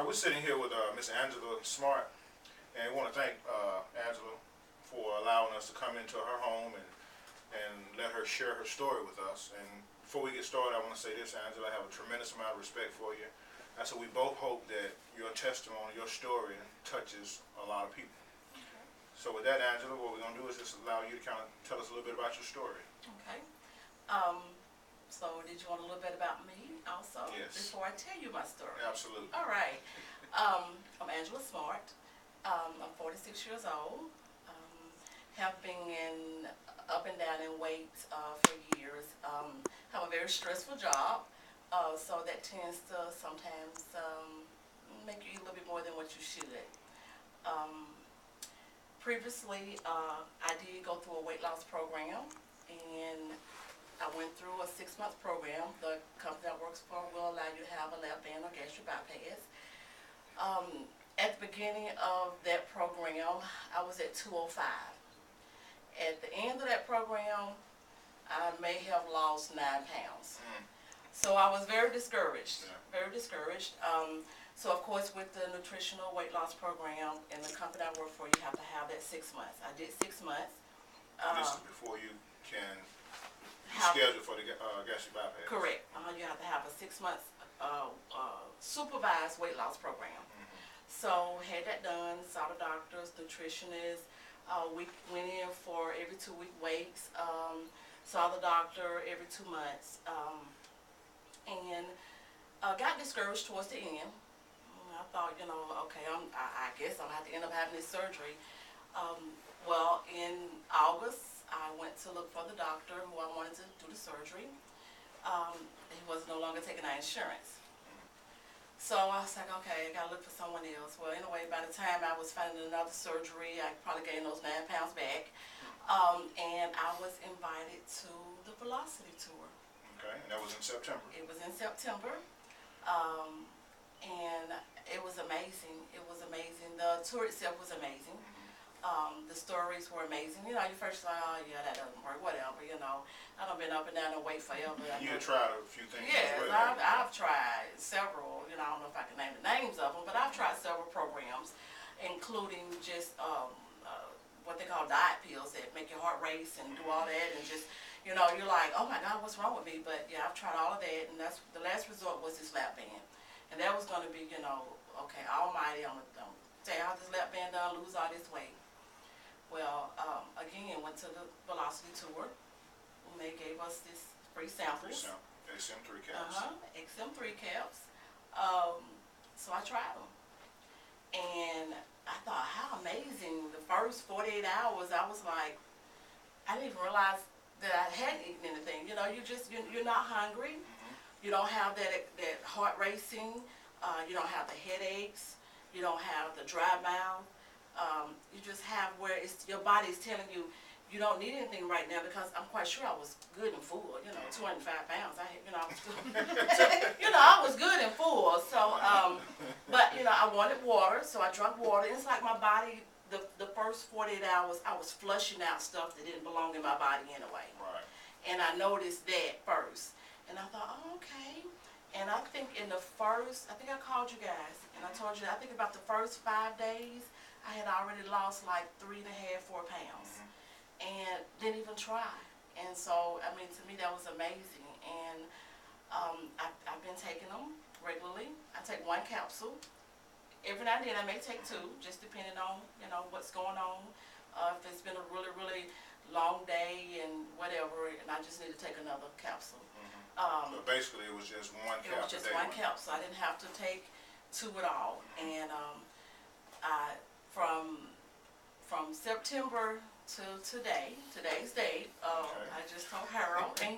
We're sitting here with Miss Angela Smatt, and we want to thank Angela for allowing us to come into her home and let her share her story with us. And before we get started, I want to say this, Angela, I have a tremendous amount of respect for you. And so we both hope that your testimony, your story, touches a lot of people. Okay. So with that, Angela, what we're going to do is just allow you to kind of tell us a little bit about your story. Okay. So did you want a little bit about me also? Yes. Before I tell you my story? Absolutely. All right. I'm Angela Smatt. I'm 46 years old. Have been up and down in weight for years. Have a very stressful job, so that tends to sometimes make you eat a little bit more than what you should. Previously, I did go through a weight loss program, and I went through a 6-month program. The company I work for will allow you to have a lap band or gastric bypass. At the beginning of that program, I was at 205. At the end of that program, I may have lost 9 pounds. So I was very discouraged, very discouraged. So of course, with the nutritional weight loss program and the company I work for, you have to have that 6 months. I did 6 months. This is before you can schedule for the gastric bypass. Correct. You have to have a 6 months supervised weight loss program. So had that done, saw the doctors, nutritionists. We went in for every 2-week weights. Saw the doctor every 2 months, and got discouraged towards the end. I thought, okay, I guess I'll have to end up having this surgery. Well, in August, I went to look for the doctor who I wanted to do the surgery. He was no longer taking our insurance. So I was like, okay, I gotta look for someone else. Well, anyway, by the time I was finding another surgery, I probably gained those 9 pounds back. And I was invited to the Velocity Tour. Okay, and that was in September. It was in September. And it was amazing. It was amazing. The tour itself was amazing. The stories were amazing. You first like, oh yeah, that doesn't work, whatever, I done been up and down and weight forever. You had tried a few things yes, as well. I've tried several, I don't know if I can name the names of them, but I've tried several programs, including just what they call diet pills that make your heart race and do all that, and just, you're like, oh my God, what's wrong with me? But yeah, I've tried all of that, and that's the last resort was this lap band. And that was going to be, okay, almighty, I'm going to take out this lap band down, lose all this weight. Well, again, went to the Velocity Tour, and they gave us this free samples. XM3 caps. XM3 caps. So I tried them. And I thought, how amazing. The first 48 hours, I was like, I didn't even realize that I hadn't eaten anything. You're not hungry. You don't have that heart racing. You don't have the headaches. You don't have the dry mouth. You just have where your body is telling you you don't need anything right now, because I'm quite sure I was good and full. 205 pounds. I was good. I was good and full. So, but I wanted water, so I drank water. It's like my body. The first 48 hours, I was flushing out stuff that didn't belong in my body anyway. Right. And I noticed that first, and I thought, oh, okay. And I think I called you guys, and I told you, I think about the first 5 days, I had already lost like 3.5, 4 pounds, and didn't even try. And so, to me, that was amazing. And I've been taking them regularly. I take 1 capsule. Every now and then I may take 2, just depending on, what's going on. If it's been a really, really long day and whatever, and I just need to take another capsule. But basically, it was just 1 capsule. It was just 1 capsule. I didn't have to take 2 at all. And from September to today's date, I just told Harold and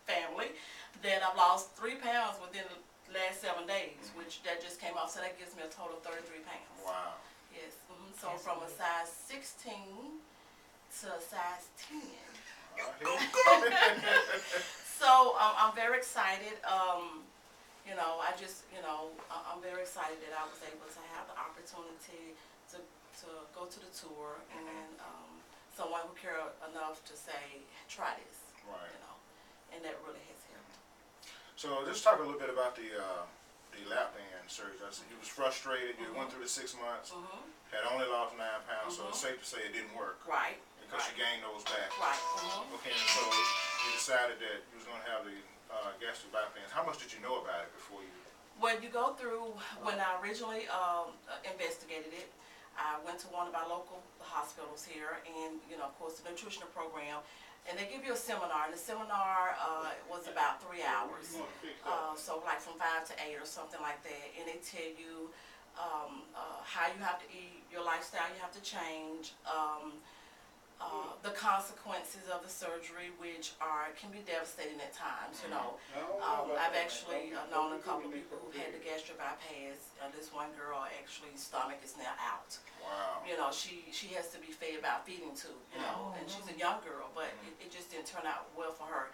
family that I've lost 3 pounds within the last 7 days, which that just came off. So that gives me a total of 33 pounds. Wow. Yes. So from a size 16 to a size 10. So I'm very excited. I'm very excited that I was able to have the opportunity to go to the tour, and someone who cared enough to say, try this. Right. And that really has helped. So just talk a little bit about the the lap band surgery. I said you was frustrated. You went through the 6 months, had only lost 9 pounds, so it's safe to say it didn't work. Right. Because you gained those back. Right. Okay, and so you decided that you was going to have the gastric bypass. How much did you know about it before you? Well, you go through, when I originally investigated it, I went to one of our local hospitals here, and, you know, of course, the nutritional program, and they give you a seminar, and the seminar was about 3 hours, so like from 5 to 8 or something like that, and they tell you how you have to eat, your lifestyle you have to change, the consequences of the surgery, which can be devastating at times, you know. I've actually known a couple of people who had the gastric bypass. This one girl, actually, stomach is now out. Wow. You know, she has to be fed by a feeding tube, you know, and she's a young girl, but it just didn't turn out well for her.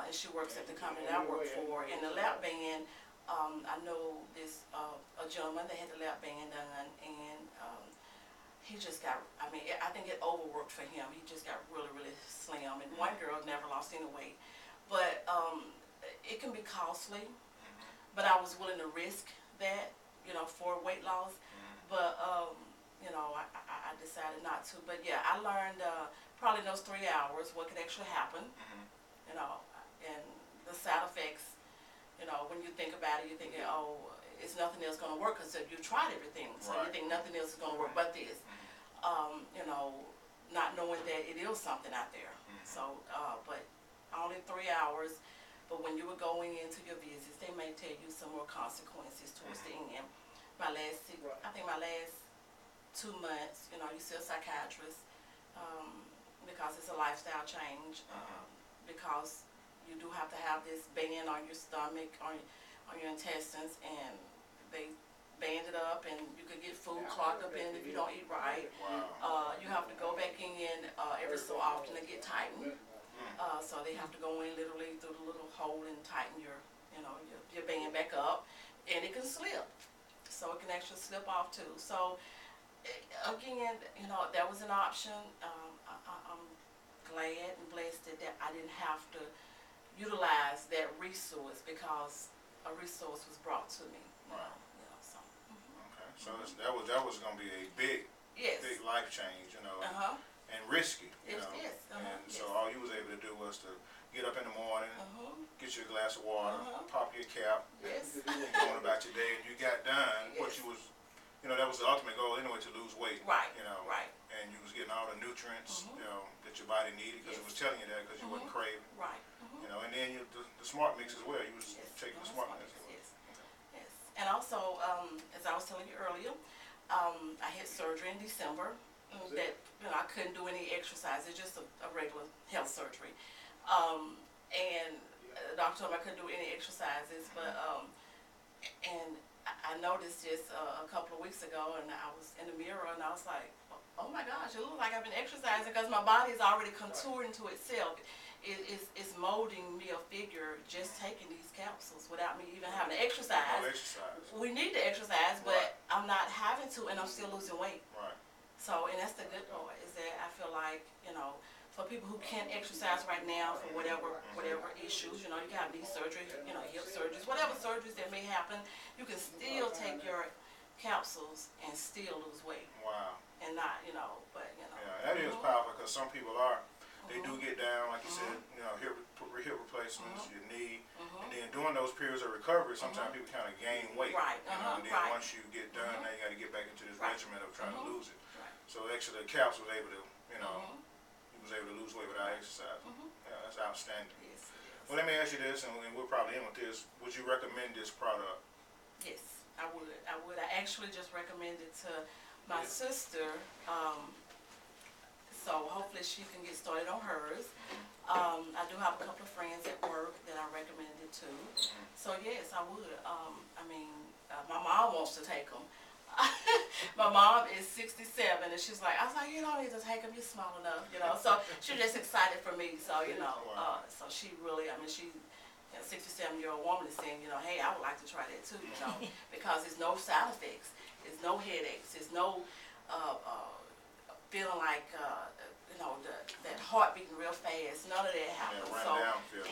And she works at the company that I work for. In the lap band, I know this a gentleman that had the lap band done, and he just got, I mean, I think it overworked for him. He just got really, really slim. And one girl never lost any weight. But it can be costly. But I was willing to risk that, you know, for weight loss. But, you know, I decided not to. But, yeah, I learned probably in those 3 hours what could actually happen, you know, and the side effects. You know, when you think about it, you're thinking, oh, it's nothing else going to work because you tried everything. So you think nothing else is going to work but this. You know, not knowing that it is something out there. So, but only 3 hours. But when you were going into your visits, they may tell you some more consequences towards the end. I think my last 2 months, you know, you see a psychiatrist because it's a lifestyle change. Because you do have to have this band on your stomach, on your intestines, and they band it up, and you could get food clogged up in it if you don't eat right. You have to go back in every so often to get tightened. So they have to go in literally through the little hole and tighten your band back up, and it can slip. So it can actually slip off too. So again, you know, that was an option. I'm glad and blessed that I didn't have to utilize that resource because a resource was brought to me. So that was going to be a big life change, you know, and risky, you know. And so all you was able to do was to get up in the morning, get you a glass of water, pop your cap, and going about your day, and you got done what you was, you know, that was the ultimate goal anyway, to lose weight, you know, and you was getting all the nutrients, you know, that your body needed because it was telling you that because you wasn't craving, you know, and then the Smart Mix as well, you was taking the Smart Mix. And also, as I was telling you earlier, I had surgery in December that, you know, I couldn't do any exercises, just a regular health surgery. And the doctor told me I couldn't do any exercises, but, and I noticed this a couple of weeks ago, and I was in the mirror, and I was like, oh my gosh, it looks like I've been exercising because my body is already contouring to itself. It's molding me a figure just taking these capsules without me even having to exercise. We need to exercise, but I'm not having to, and I'm still losing weight. So, and that's the good part, is that I feel like, you know, for people who can't exercise right now for whatever issues, you know, you can have knee surgery, you know, hip surgeries, whatever surgeries that may happen, you can still take your capsules and still lose weight. And not, you know, but, you know. Yeah, that is powerful because some people they do get down, like you said, you know, hip replacements, your knee, and then during those periods of recovery, sometimes people kind of gain weight. You know, and then once you get done, now you got to get back into this regimen of trying to lose it. So actually, the capsule was able to, you know, you was able to lose weight without exercise. Yeah, that's outstanding. Well, let me ask you this, and we'll probably end with this. Would you recommend this product? Yes, I would. I actually just recommend it to my sister. So hopefully she can get started on hers. I do have a couple of friends at work that I recommend it to. So yes, I would. I mean, my mom wants to take them. My mom is 67, and she's like, I was like, you don't need to take them, you're small enough, you know. So she's just excited for me. So, you know, so she really, I mean, she, a 67-year-old woman is saying, you know, hey, I would like to try that too, you know, because there's no side effects, there's no headaches, there's no feeling like, you know, that heart beating real fast. None of that happens. So,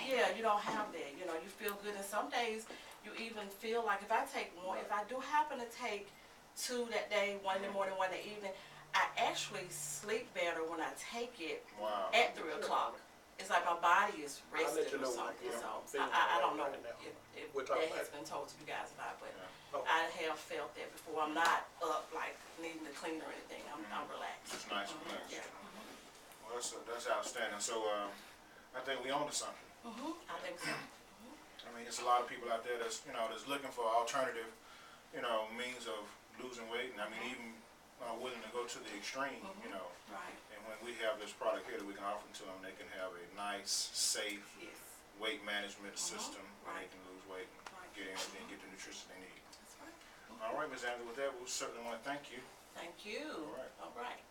yeah, you don't have that. You know, you feel good, and some days you even feel like if I take one, if I do happen to take 2 that day, 1 in the morning, 1 in the evening, I actually sleep better when I take it Wow. at 3 o'clock. It's like my body is rested or something. So I don't know if that has been told to you guys or not, but I have felt that before. I'm not up like needing to clean or anything. I'm relaxed. It's nice and relaxed. Yeah. Well, that's outstanding. So I think we own to something. I think so. I mean, there's a lot of people out there that's that's looking for alternative means of losing weight, and I mean even willing to go to the extreme. Right. And when we have this product here that we can offer to them, they can have a nice, safe Yes. weight management system where they Right. can lose weight and get everything, get the nutrition they need. That's right. All right, Ms. Angela, with that, we certainly want to thank you. Thank you. All right. All right.